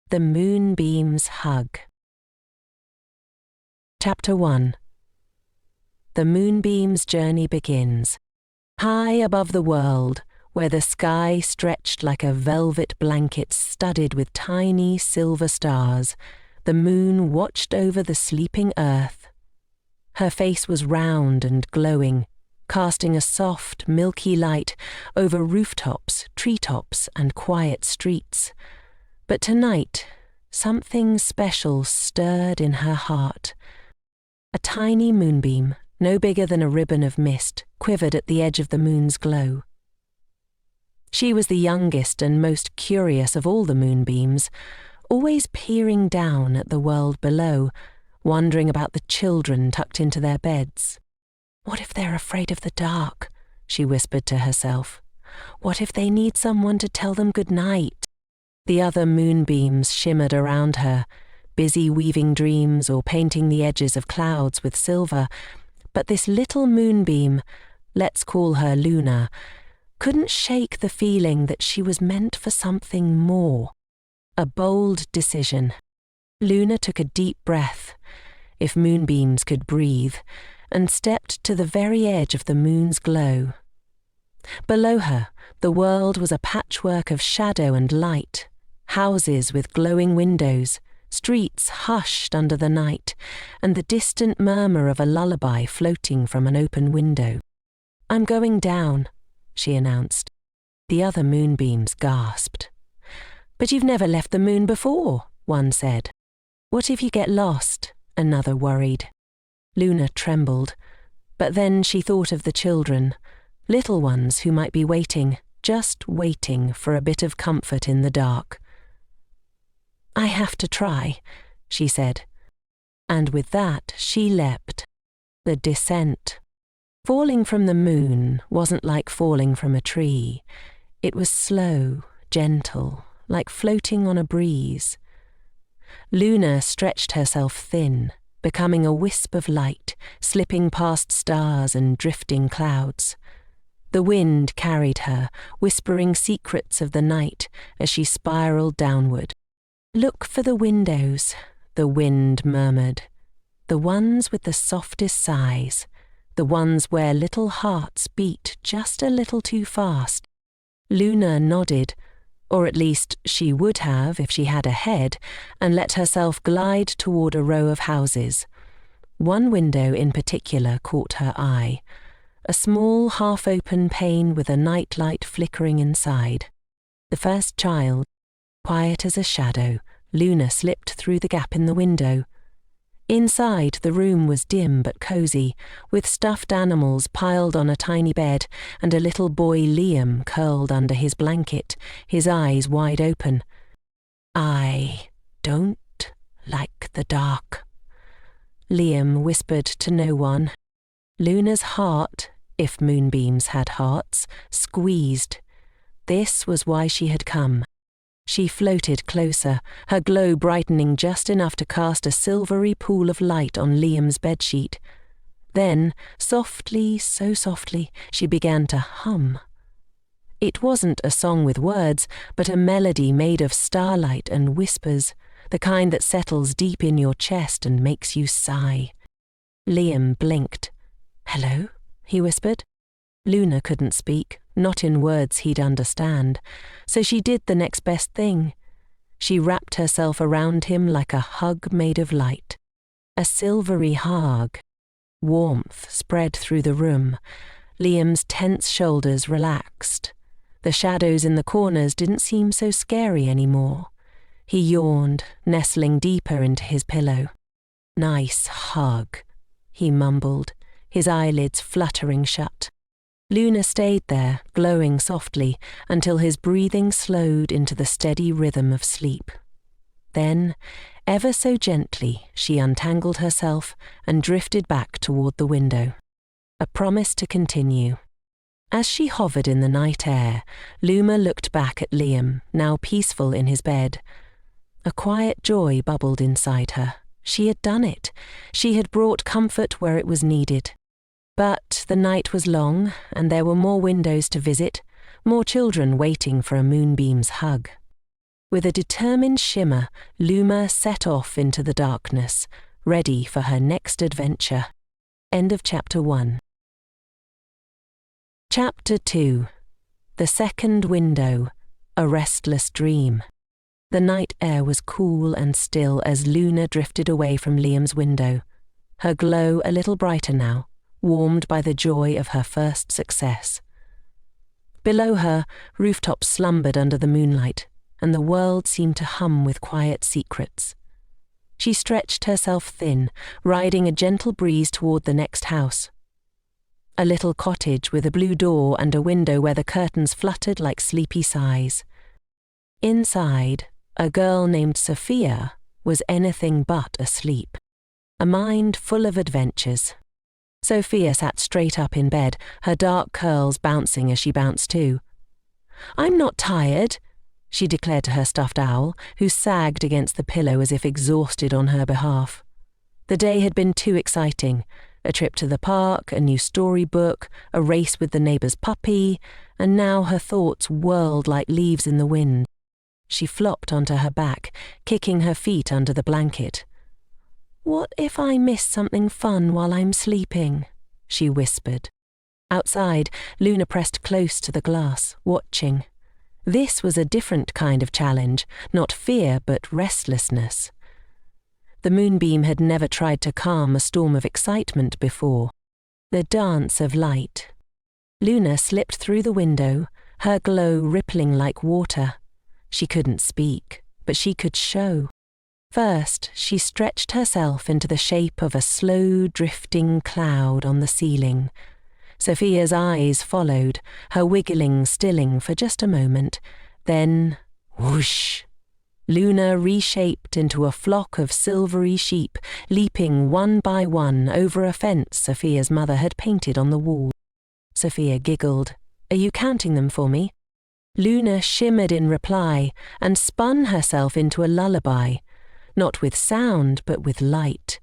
The Moonbeam's Hug. Chapter 1. The Moonbeam's journey begins. High above the world, where the sky stretched like a velvet blanket studded with tiny silver stars, the moon watched over the sleeping earth. Her face was round and glowing, casting a soft, milky light over rooftops, treetops, and quiet streets. But tonight, something special stirred in her heart. A tiny moonbeam, no bigger than a ribbon of mist, quivered at the edge of the moon's glow. She was the youngest and most curious of all the moonbeams, always peering down at the world below, wondering about the children tucked into their beds. "What if they're afraid of the dark?" she whispered to herself. "What if they need someone to tell them good night?" The other moonbeams shimmered around her, busy weaving dreams or painting the edges of clouds with silver, but this little moonbeam, let's call her Luna, couldn't shake the feeling that she was meant for something more. A bold decision. Luna took a deep breath, if moonbeams could breathe, and stepped to the very edge of the moon's glow. Below her, the world was a patchwork of shadow and light, houses with glowing windows, streets hushed under the night, and the distant murmur of a lullaby floating from an open window. "I'm going down," she announced. The other moonbeams gasped. "But you've never left the moon before," one said. "What if you get lost?" another worried. Luna trembled, but then she thought of the children, little ones who might be waiting, just waiting for a bit of comfort in the dark. "I have to try," she said. And with that she leapt. The descent. Falling from the moon wasn't like falling from a tree. It was slow, gentle, like floating on a breeze. Luna stretched herself thin, becoming a wisp of light, slipping past stars and drifting clouds. The wind carried her, whispering secrets of the night as she spiraled downward. "Look for the windows," the wind murmured. "The ones with the softest sighs, the ones where little hearts beat just a little too fast." Luna nodded, or at least she would have if she had a head, and let herself glide toward a row of houses. One window in particular caught her eye, a small half-open pane with a nightlight flickering inside. The first child, quiet as a shadow, Luna slipped through the gap in the window. Inside, the room was dim but cozy, with stuffed animals piled on a tiny bed and a little boy Liam curled under his blanket, his eyes wide open. "I don't like the dark," Liam whispered to no one. Luna's heart, if moonbeams had hearts, squeezed. This was why she had come. She floated closer, her glow brightening just enough to cast a silvery pool of light on Liam's bedsheet. Then, softly, so softly, she began to hum. It wasn't a song with words, but a melody made of starlight and whispers, the kind that settles deep in your chest and makes you sigh. Liam blinked. "Hello?" he whispered. Luna couldn't speak, not in words he'd understand, so she did the next best thing. She wrapped herself around him like a hug made of light. A silvery hug. Warmth spread through the room. Liam's tense shoulders relaxed. The shadows in the corners didn't seem so scary anymore. He yawned, nestling deeper into his pillow. "Nice hug," he mumbled, his eyelids fluttering shut. Luna stayed there, glowing softly, until his breathing slowed into the steady rhythm of sleep. Then, ever so gently, she untangled herself and drifted back toward the window. A promise to continue. As she hovered in the night air, Luna looked back at Liam, now peaceful in his bed. A quiet joy bubbled inside her. She had done it. She had brought comfort where it was needed. But the night was long, and there were more windows to visit, more children waiting for a moonbeam's hug. With a determined shimmer, Luma set off into the darkness, ready for her next adventure. End of Chapter 1. Chapter 2. The Second Window, A Restless Dream. The night air was cool and still as Luna drifted away from Liam's window, her glow a little brighter now, warmed by the joy of her first success. Below her, rooftops slumbered under the moonlight, and the world seemed to hum with quiet secrets. She stretched herself thin, riding a gentle breeze toward the next house. A little cottage with a blue door and a window where the curtains fluttered like sleepy sighs. Inside, a girl named Sophia was anything but asleep, a mind full of adventures. Sophia sat straight up in bed, her dark curls bouncing as she bounced too. "I'm not tired," she declared to her stuffed owl, who sagged against the pillow as if exhausted on her behalf. The day had been too exciting. A trip to the park, a new storybook, a race with the neighbour's puppy, and now her thoughts whirled like leaves in the wind. She flopped onto her back, kicking her feet under the blanket. "What if I miss something fun while I'm sleeping?" she whispered. Outside, Luna pressed close to the glass, watching. This was a different kind of challenge, not fear but restlessness. The Moonbeam had never tried to calm a storm of excitement before. The dance of light. Luna slipped through the window, her glow rippling like water. She couldn't speak, but she could show. First, she stretched herself into the shape of a slow drifting cloud on the ceiling. Sophia's eyes followed, her wiggling stilling for just a moment. Then, whoosh! Luna reshaped into a flock of silvery sheep, leaping one by one over a fence Sophia's mother had painted on the wall. Sophia giggled. "Are you counting them for me?" Luna shimmered in reply and spun herself into a lullaby, not with sound but with light.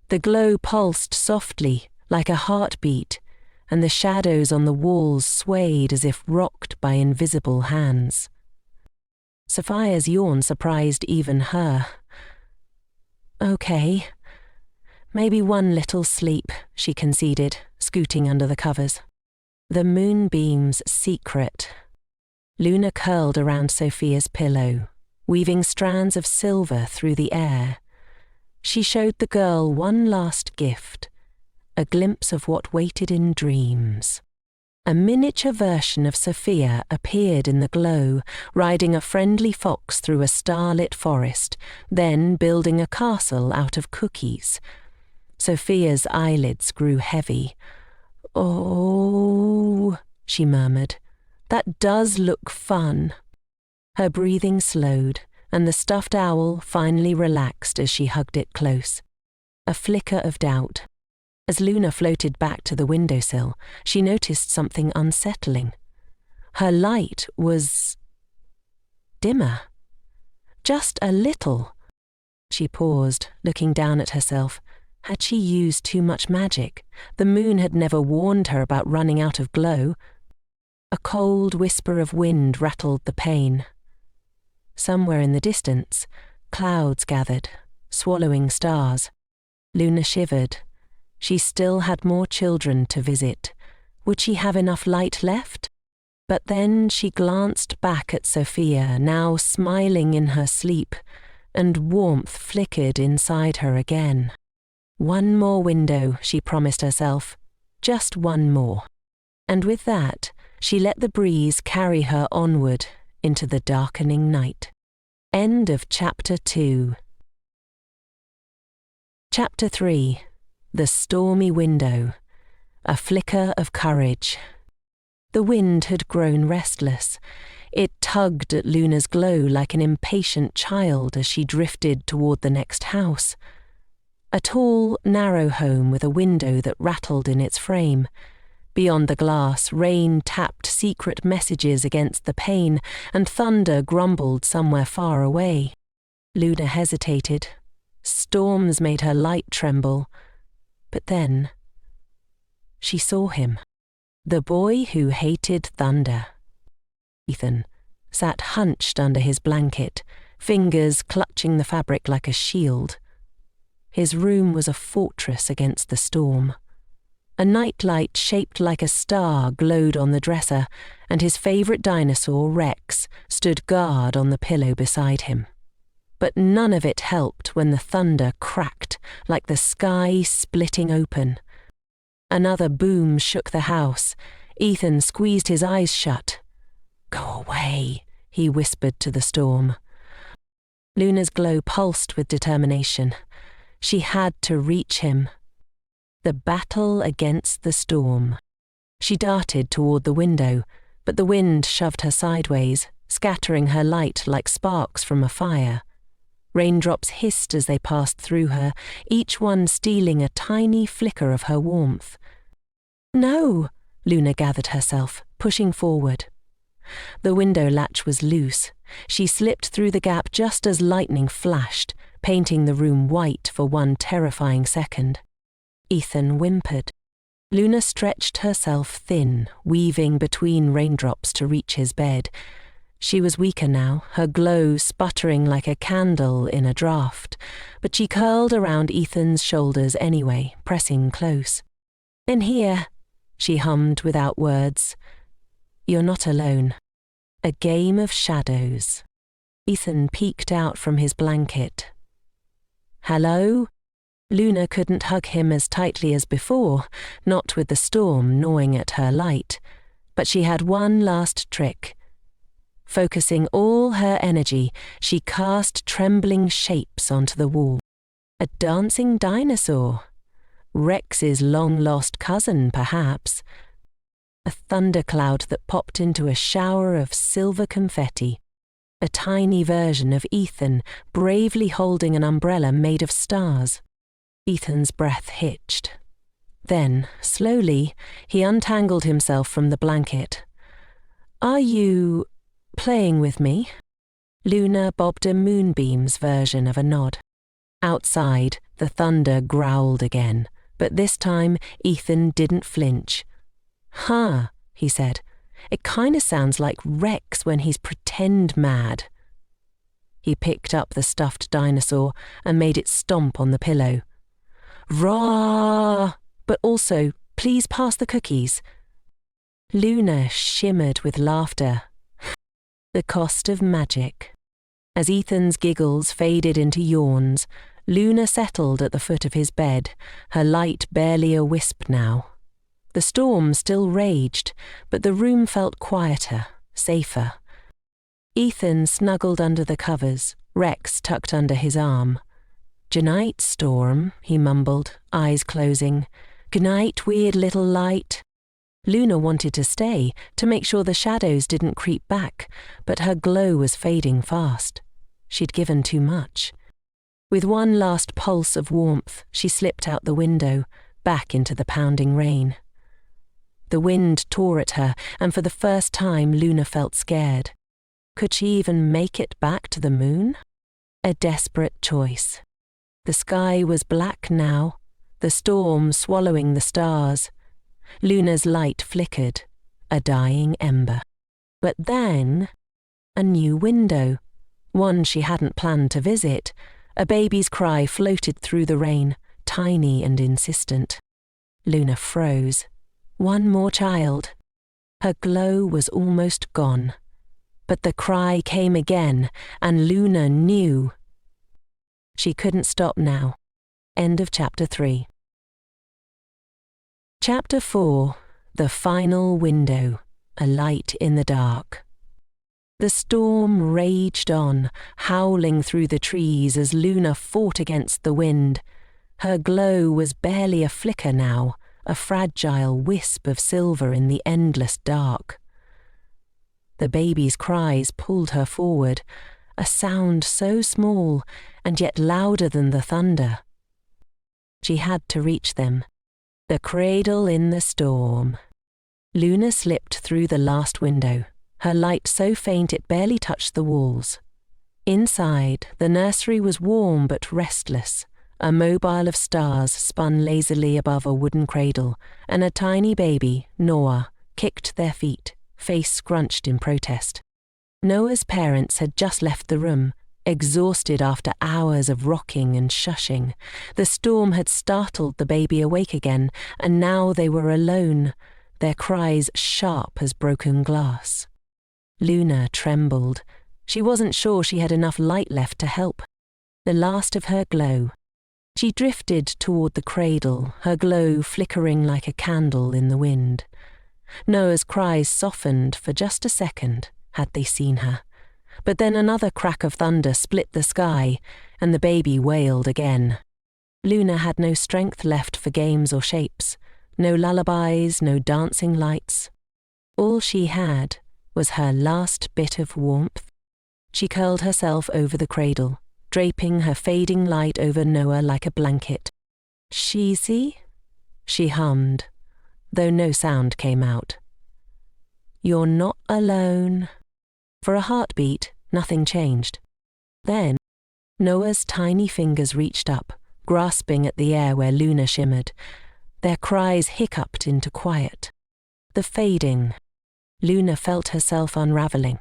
The glow pulsed softly, like a heartbeat, and the shadows on the walls swayed as if rocked by invisible hands. Sophia's yawn surprised even her. "Okay, maybe one little sleep," she conceded, scooting under the covers. The Moonbeam's secret. Luna curled around Sophia's pillow, weaving strands of silver through the air. She showed the girl one last gift, a glimpse of what waited in dreams. A miniature version of Sophia appeared in the glow, riding a friendly fox through a starlit forest, then building a castle out of cookies. Sophia's eyelids grew heavy. "Oh," she murmured, "that does look fun." Her breathing slowed, and the stuffed owl finally relaxed as she hugged it close. A flicker of doubt. As Luna floated back to the windowsill, she noticed something unsettling. Her light was dimmer. Just a little. She paused, looking down at herself. Had she used too much magic? The moon had never warned her about running out of glow. A cold whisper of wind rattled the pane. Somewhere in the distance, clouds gathered, swallowing stars. Luna shivered. She still had more children to visit. Would she have enough light left? But then she glanced back at Sophia, now smiling in her sleep, and warmth flickered inside her again. One more window, she promised herself. Just one more. And with that, she let the breeze carry her onward into the darkening night. End of Chapter 2. Chapter 3. The Stormy Window. A flicker of courage. The wind had grown restless. It tugged at Luna's glow like an impatient child as she drifted toward the next house. A tall, narrow home with a window that rattled in its frame. Beyond the glass, rain tapped secret messages against the pane, and thunder grumbled somewhere far away. Luna hesitated. Storms made her light tremble. But then, she saw him. The boy who hated thunder. Ethan, sat hunched under his blanket, fingers clutching the fabric like a shield. His room was a fortress against the storm. A nightlight shaped like a star glowed on the dresser, and his favourite dinosaur, Rex, stood guard on the pillow beside him. But none of it helped when the thunder cracked like the sky splitting open. Another boom shook the house. Ethan squeezed his eyes shut. "Go away," he whispered to the storm. Luna's glow pulsed with determination. She had to reach him. The battle against the storm. She darted toward the window, but the wind shoved her sideways, scattering her light like sparks from a fire. Raindrops hissed as they passed through her, each one stealing a tiny flicker of her warmth. "No!" Luna gathered herself, pushing forward. The window latch was loose. She slipped through the gap just as lightning flashed, painting the room white for one terrifying second. Ethan whimpered. Luna stretched herself thin, weaving between raindrops to reach his bed. She was weaker now, her glow sputtering like a candle in a draught, but she curled around Ethan's shoulders anyway, pressing close. "In here," she hummed without words. "You're not alone. A game of shadows." Ethan peeked out from his blanket. "Hello?" Luna couldn't hug him as tightly as before, not with the storm gnawing at her light, but she had one last trick. Focusing all her energy, she cast trembling shapes onto the wall. A dancing dinosaur. Rex's long-lost cousin, perhaps. A thundercloud that popped into a shower of silver confetti. A tiny version of Ethan bravely holding an umbrella made of stars. Ethan's breath hitched. Then, slowly, he untangled himself from the blanket. "Are you playing with me?" Luna bobbed a Moonbeam's version of a nod. Outside, the thunder growled again, but this time Ethan didn't flinch. "Huh," he said. "It kinda sounds like Rex when he's pretend mad." He picked up the stuffed dinosaur and made it stomp on the pillow. "Rah! But also, please pass the cookies." Luna shimmered with laughter. The cost of magic. As Ethan's giggles faded into yawns, Luna settled at the foot of his bed, her light barely a wisp now. The storm still raged, but the room felt quieter, safer. Ethan snuggled under the covers, Rex tucked under his arm. "G'night, storm," he mumbled, eyes closing. "G'night, weird little light." Luna wanted to stay, to make sure the shadows didn't creep back, but her glow was fading fast. She'd given too much. With one last pulse of warmth, she slipped out the window, back into the pounding rain. The wind tore at her, and for the first time Luna felt scared. Could she even make it back to the moon? A desperate choice. The sky was black now, the storm swallowing the stars. Luna's light flickered, a dying ember. But then, a new window, one she hadn't planned to visit. A baby's cry floated through the rain, tiny and insistent. Luna froze. One more child. Her glow was almost gone. But the cry came again, and Luna knew. She couldn't stop now. End of Chapter 3. Chapter 4. The Final Window. A Light in the Dark. The storm raged on, howling through the trees as Luna fought against the wind. Her glow was barely a flicker now, a fragile wisp of silver in the endless dark. The baby's cries pulled her forward, a sound so small and yet louder than the thunder. She had to reach them. The cradle in the storm. Luna slipped through the last window, her light so faint it barely touched the walls. Inside, the nursery was warm but restless. A mobile of stars spun lazily above a wooden cradle, and a tiny baby, Noah, kicked their feet, face scrunched in protest. Noah's parents had just left the room, exhausted after hours of rocking and shushing. The storm had startled the baby awake again, and now they were alone, their cries sharp as broken glass. Luna trembled. She wasn't sure she had enough light left to help. The last of her glow. She drifted toward the cradle, her glow flickering like a candle in the wind. Noah's cries softened for just a second, had they seen her. But then another crack of thunder split the sky, and the baby wailed again. Luna had no strength left for games or shapes, no lullabies, no dancing lights. All she had was her last bit of warmth. She curled herself over the cradle, draping her fading light over Noah like a blanket. "Sheezy?" she hummed, though no sound came out. "You're not alone." For a heartbeat, nothing changed. Then, Noah's tiny fingers reached up, grasping at the air where Luna shimmered. Their cries hiccuped into quiet. The fading. Luna felt herself unraveling.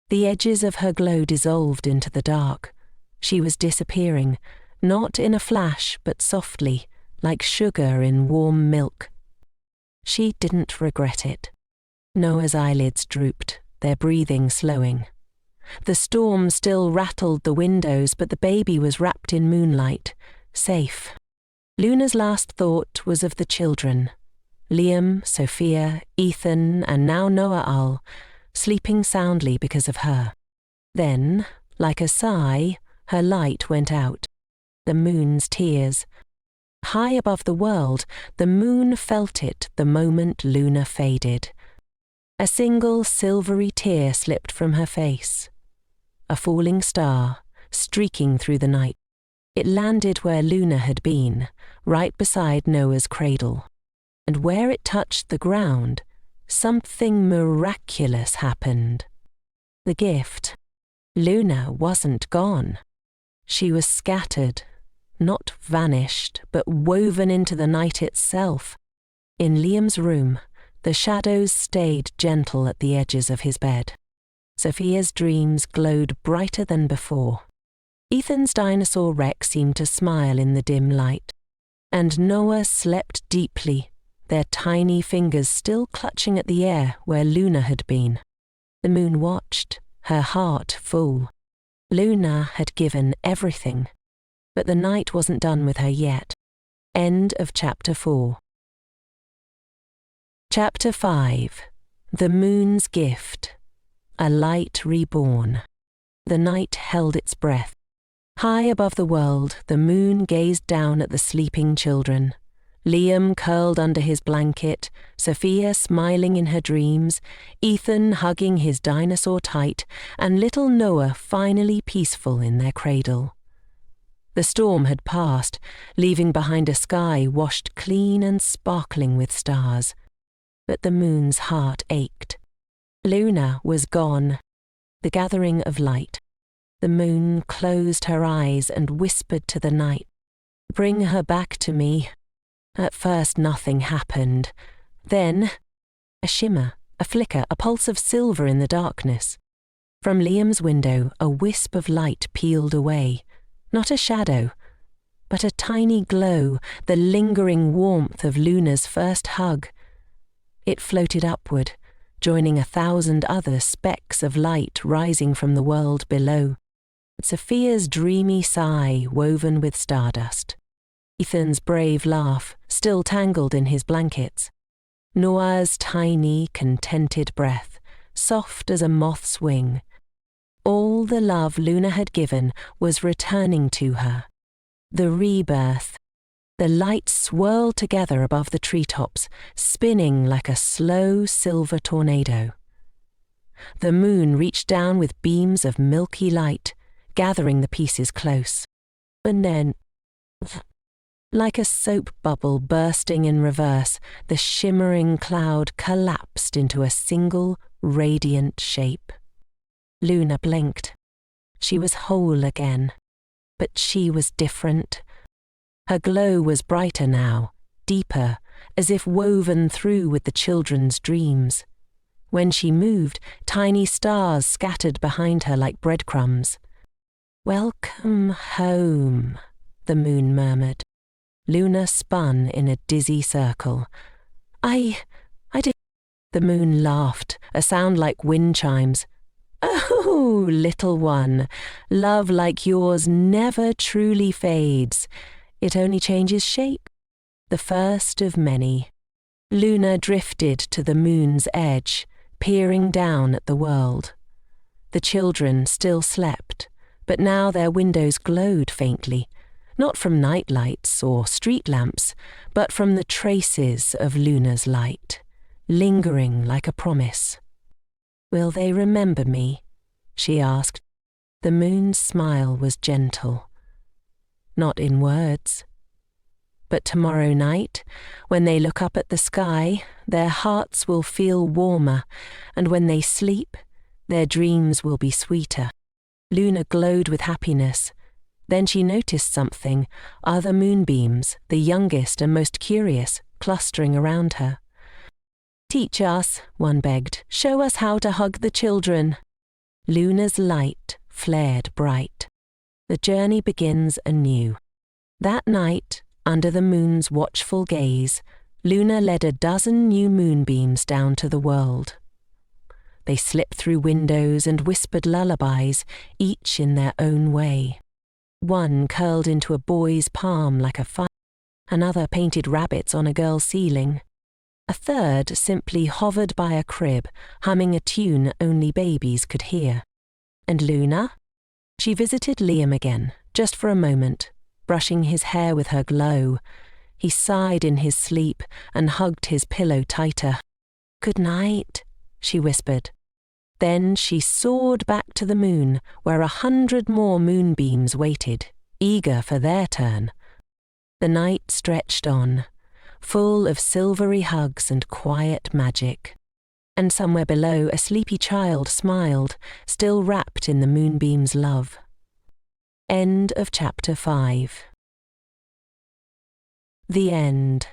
The edges of her glow dissolved into the dark. She was disappearing, not in a flash, but softly, like sugar in warm milk. She didn't regret it. Noah's eyelids drooped, their breathing slowing. The storm still rattled the windows, but the baby was wrapped in moonlight, safe. Luna's last thought was of the children. Liam, Sophia, Ethan, and now Noah, sleeping soundly because of her. Then, like a sigh, her light went out. The moon's tears. High above the world, the moon felt it the moment Luna faded. A single silvery tear slipped from her face. A falling star, streaking through the night. It landed where Luna had been, right beside Noah's cradle. And where it touched the ground, something miraculous happened. The gift. Luna wasn't gone. She was scattered, not vanished, but woven into the night itself. In Liam's room, the shadows stayed gentle at the edges of his bed. Sophia's dreams glowed brighter than before. Ethan's dinosaur wreck seemed to smile in the dim light. And Noah slept deeply, their tiny fingers still clutching at the air where Luna had been. The moon watched, her heart full. Luna had given everything, but the night wasn't done with her yet. End of Chapter 4. Chapter 5. The Moon's Gift. A Light Reborn. The night held its breath. High above the world, the moon gazed down at the sleeping children. Liam curled under his blanket, Sophia smiling in her dreams, Ethan hugging his dinosaur tight, and little Noah finally peaceful in their cradle. The storm had passed, leaving behind a sky washed clean and sparkling with stars. But the moon's heart ached. Luna was gone. The gathering of light. The moon closed her eyes and whispered to the night, "Bring her back to me." At first nothing happened. Then, a shimmer, a flicker, a pulse of silver in the darkness. From Liam's window, a wisp of light peeled away. Not a shadow, but a tiny glow, the lingering warmth of Luna's first hug. It floated upward, joining 1,000 other specks of light rising from the world below. Sophia's dreamy sigh woven with stardust. Ethan's brave laugh, still tangled in his blankets. Noah's tiny, contented breath, soft as a moth's wing. All the love Luna had given was returning to her. The rebirth. The lights swirled together above the treetops, spinning like a slow silver tornado. The moon reached down with beams of milky light, gathering the pieces close. And then, like a soap bubble bursting in reverse, the shimmering cloud collapsed into a single, radiant shape. Luna blinked. She was whole again, but she was different. Her glow was brighter now, deeper, as if woven through with the children's dreams. When she moved, tiny stars scattered behind her like breadcrumbs. "Welcome home," the moon murmured. Luna spun in a dizzy circle. I did. The moon laughed, a sound like wind chimes. "Oh, little one, love like yours never truly fades. It only changes shape. The first of many." Luna drifted to the moon's edge, peering down at the world. The children still slept, but now their windows glowed faintly, not from night lights or street lamps, but from the traces of Luna's light, lingering like a promise. "Will they remember me?" she asked. The moon's smile was gentle. "Not in words. But tomorrow night, when they look up at the sky, their hearts will feel warmer, and when they sleep, their dreams will be sweeter." Luna glowed with happiness. Then she noticed something, other moonbeams, the youngest and most curious, clustering around her. "Teach us," one begged. "Show us how to hug the children." Luna's light flared bright. The journey begins anew. That night, under the moon's watchful gaze, Luna led a dozen new moonbeams down to the world. They slipped through windows and whispered lullabies, each in their own way. One curled into a boy's palm like a fire. Another painted rabbits on a girl's ceiling. A third simply hovered by a crib, humming a tune only babies could hear. And Luna? She visited Liam again, just for a moment, brushing his hair with her glow. He sighed in his sleep and hugged his pillow tighter. "Good night," she whispered. Then she soared back to the moon, where 100 more moonbeams waited, eager for their turn. The night stretched on, full of silvery hugs and quiet magic. And somewhere below, a sleepy child smiled, still wrapped in the moonbeam's love. End of chapter 5. The end.